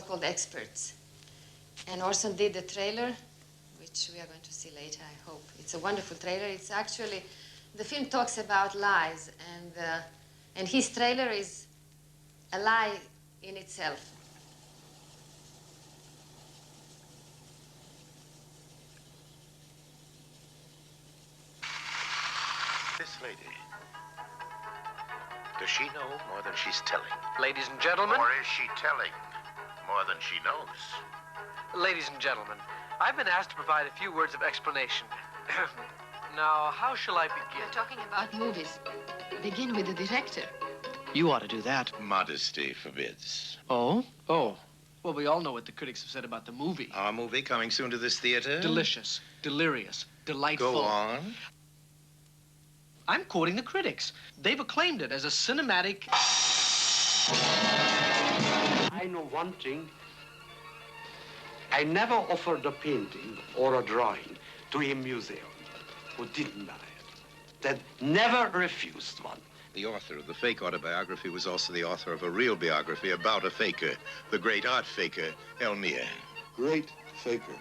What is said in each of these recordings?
so-called experts. And Orson did the trailer, which we are going to see later, I hope. It's a wonderful trailer. It's actually, the film talks about lies, and his trailer is a lie in itself. This lady, does she know more than she's telling? Ladies and gentlemen. Or is she telling more than she knows? Ladies and gentlemen, I've been asked to provide a few words of explanation. Now, how shall I begin? You're talking about movies. Begin with the director. You ought to do that. Modesty forbids. Oh? Oh. Well, we all know what the critics have said about the movie. Our movie coming soon to this theater? Delicious, delirious, delightful. Go on. I'm quoting the critics. They've acclaimed it as a cinematic... I know one thing. I never offered a painting or a drawing to a museum who didn't buy it. That never refused one. The author of the fake autobiography was also the author of a real biography about a faker, the great art faker, Elmire. Great faker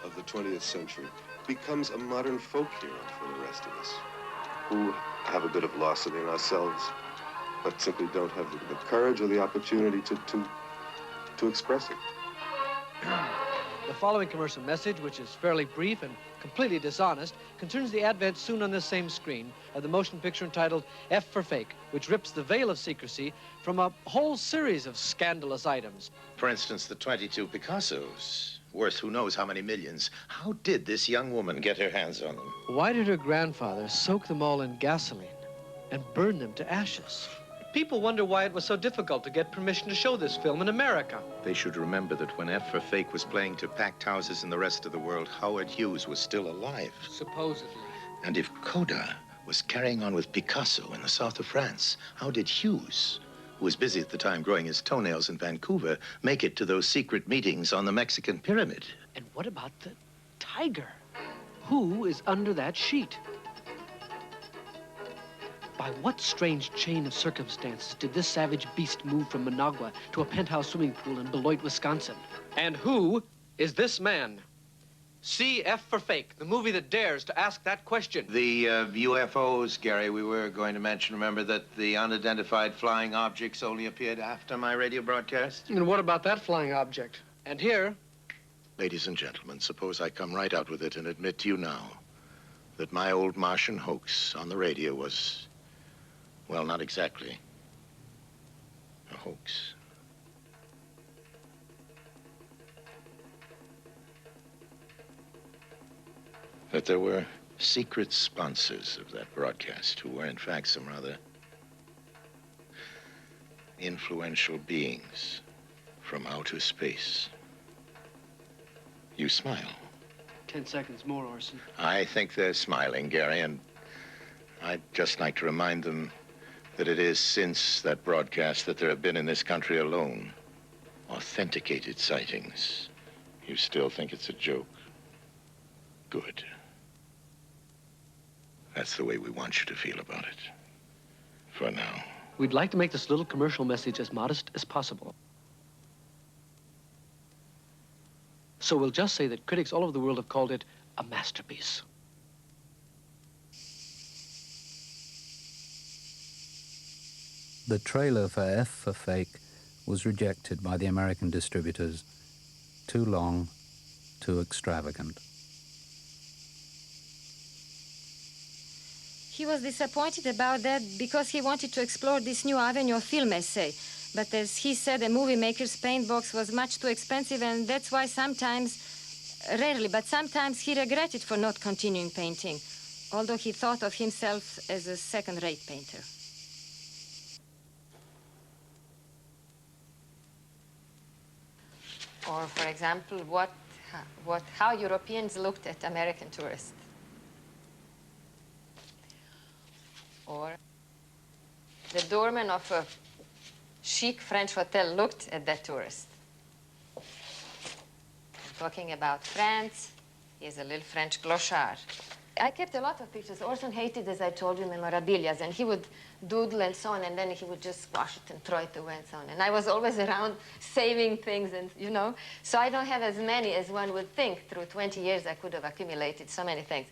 of the 20th century becomes a modern folk hero for the rest of us, who have a bit of loss in ourselves, but simply don't have the courage or the opportunity to express it. The following commercial message, which is fairly brief and completely dishonest, concerns the advent soon on this same screen of the motion picture entitled F for Fake, which rips the veil of secrecy from a whole series of scandalous items. For instance, the 22 Picassos, worth who knows how many millions. How did this young woman get her hands on them? Why did her grandfather soak them all in gasoline and burn them to ashes? People wonder why it was so difficult to get permission to show this film in America. They should remember that when F for Fake was playing to packed houses in the rest of the world, Howard Hughes was still alive. Supposedly. And if Kodar was carrying on with Picasso in the south of France, how did Hughes, who was busy at the time growing his toenails in Vancouver, make it to those secret meetings on the Mexican pyramid? And what about the tiger? Who is under that sheet? By what strange chain of circumstances did this savage beast move from Managua to a penthouse swimming pool in Beloit, Wisconsin? And who is this man? CF for Fake, the movie that dares to ask that question. The UFOs, Gary, we were going to mention. Remember that the unidentified flying objects only appeared after my radio broadcast? And what about that flying object? And here... Ladies and gentlemen, suppose I come right out with it and admit to you now that my old Martian hoax on the radio was... well, not exactly a hoax. That there were secret sponsors of that broadcast who were, in fact, some rather influential beings from outer space. You smile. 10 seconds more, Orson. I think they're smiling, Gary, and I'd just like to remind them that it is since that broadcast that there have been in this country alone authenticated sightings. You still think it's a joke? Good. That's the way we want you to feel about it. For now. We'd like to make this little commercial message as modest as possible. So we'll just say that critics all over the world have called it a masterpiece. The trailer for F for Fake was rejected by the American distributors. Too long, too extravagant. He was disappointed about that because he wanted to explore this new avenue of film essay. But as he said, a movie maker's paint box was much too expensive, and that's why sometimes, rarely, but sometimes he regretted for not continuing painting, although he thought of himself as a second-rate painter. Or, for example, how Europeans looked at American tourists. Or the doorman of a chic French hotel looked at that tourist. I'm talking about France. He is a little French clochard. I kept a lot of pictures. Orson hated, as I told you, memorabilia, and he would doodle and so on, and then he would just squash it and throw it away and so on. And I was always around saving things, and you know. So I don't have as many as one would think. Through 20 years, I could have accumulated so many things.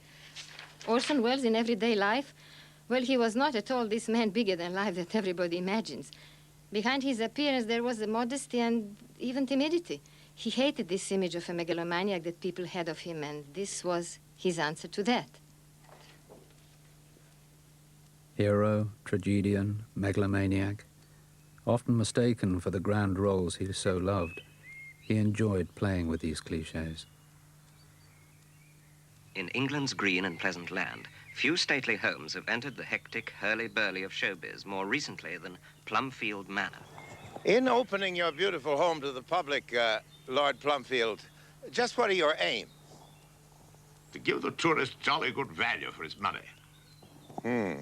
Orson Welles in everyday life, well, he was not at all this man bigger than life that everybody imagines. Behind his appearance, there was a modesty and even timidity. He hated this image of a megalomaniac that people had of him, and this was his answer to that. Hero, tragedian, megalomaniac, often mistaken for the grand roles he so loved, he enjoyed playing with these cliches. In England's green and pleasant land, few stately homes have entered the hectic hurly-burly of showbiz more recently than Plumfield Manor. In opening your beautiful home to the public, Lord Plumfield, just what are your aims? To give the tourist jolly good value for his money. Do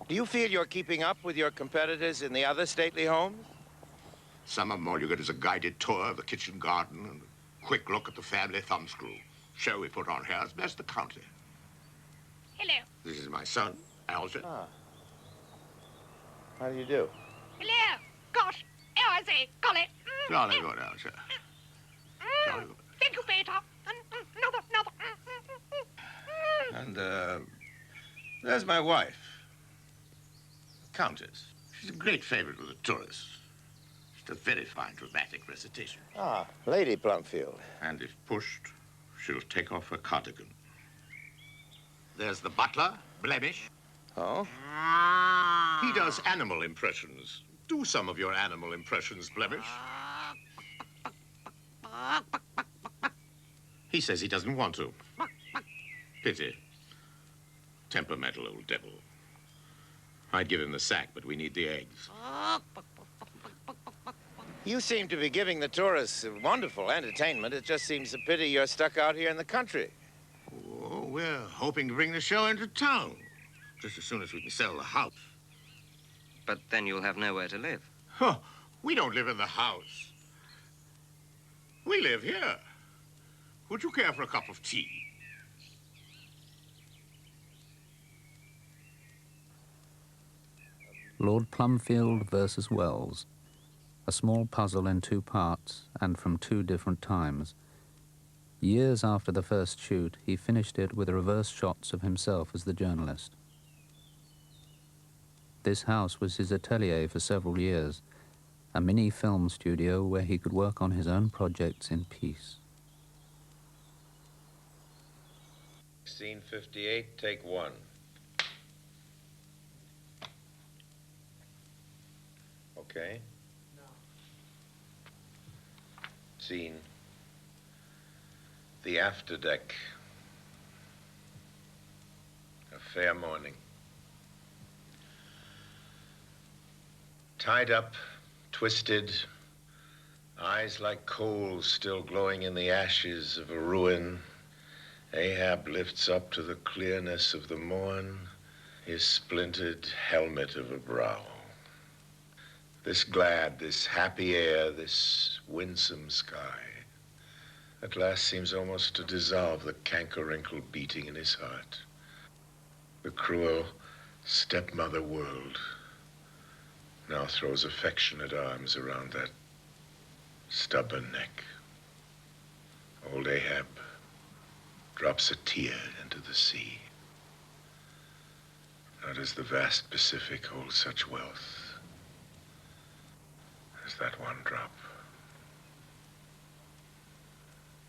you feel you're keeping up with your competitors in the other stately homes? Some of them all you get is a guided tour of the kitchen garden and a quick look at the family thumbscrew. Show we put on here is best the county. Hello. This is my son, Alger. Ah. How do you do? Hello. Gosh, how is it? Golly. Jolly good, Alger. Jolly good. Thank you, Peter. Another. And, there's my wife, Countess. She's a great favorite with the tourists. She's a very fine dramatic recitation. Ah, Lady Plumfield. And if pushed, she'll take off her cardigan. There's the butler, Blemish. Oh? He does animal impressions. Do some of your animal impressions, Blemish. He says he doesn't want to. Pity. Temperamental old devil. I'd give him the sack, but we need the eggs. You seem to be giving the tourists a wonderful entertainment. It just seems a pity you're stuck out here in the country. Oh, we're hoping to bring the show into town. Just as soon as we can sell the house. But then you'll have nowhere to live. Huh, we don't live in the house. We live here. Would you care for a cup of tea? Lord Plumfield versus Wells, a small puzzle in two parts and from two different times. Years after the first shoot, he finished it with reverse shots of himself as the journalist. This house was his atelier for several years, a mini film studio where he could work on his own projects in peace. Scene 58, take one. Okay. No. Scene. The afterdeck. A fair morning. Tied up, twisted, eyes like coals still glowing in the ashes of a ruin, Ahab lifts up to the clearness of the morn his splintered helmet of a brow. This glad, this happy air, this winsome sky, at last seems almost to dissolve the canker-wrinkled beating in his heart. The cruel stepmother world now throws affectionate arms around that stubborn neck. Old Ahab drops a tear into the sea. Now does the vast Pacific hold such wealth as that one drop.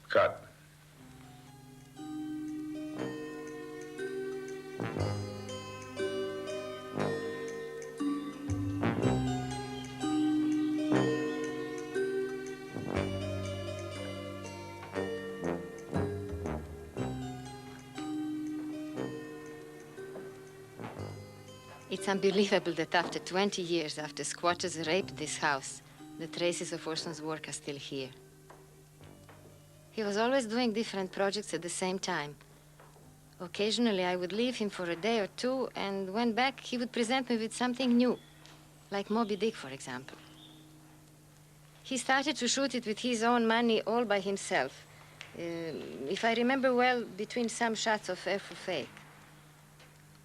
Cut. It's unbelievable that after 20 years after squatters raped this house, the traces of Orson's work are still here. He was always doing different projects at the same time. Occasionally, I would leave him for a day or two, and when back, he would present me with something new, like Moby Dick, for example. He started to shoot it with his own money all by himself. If I remember well, between some shots of F for Fake.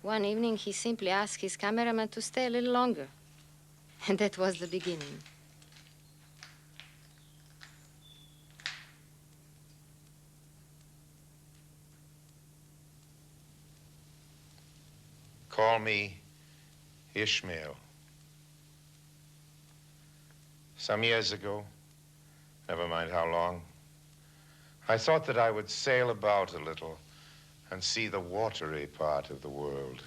One evening, he simply asked his cameraman to stay a little longer. And that was the beginning. Call me Ishmael. Some years ago, never mind how long, I thought that I would sail about a little and see the watery part of the world.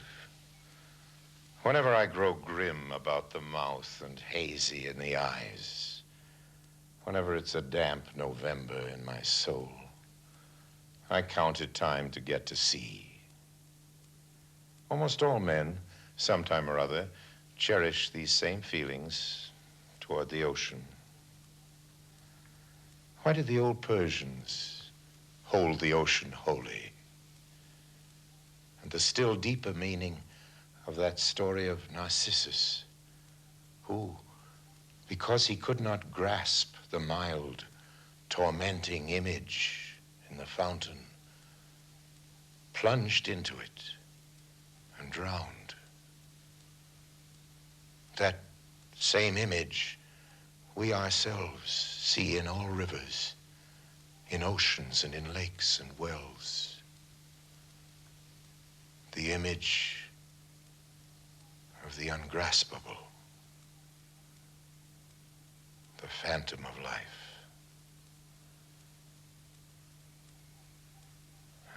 Whenever I grow grim about the mouth and hazy in the eyes, whenever it's a damp November in my soul, I count it time to get to sea. Almost all men, sometime or other, cherish these same feelings toward the ocean. Why did the old Persians hold the ocean holy? And the still deeper meaning of that story of Narcissus, who, because he could not grasp the mild, tormenting image in the fountain, plunged into it and drowned. That same image we ourselves see in all rivers, in oceans and in lakes and wells. The image of the ungraspable, the phantom of life.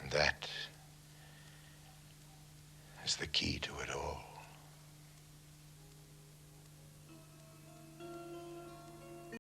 And that is the key to it all.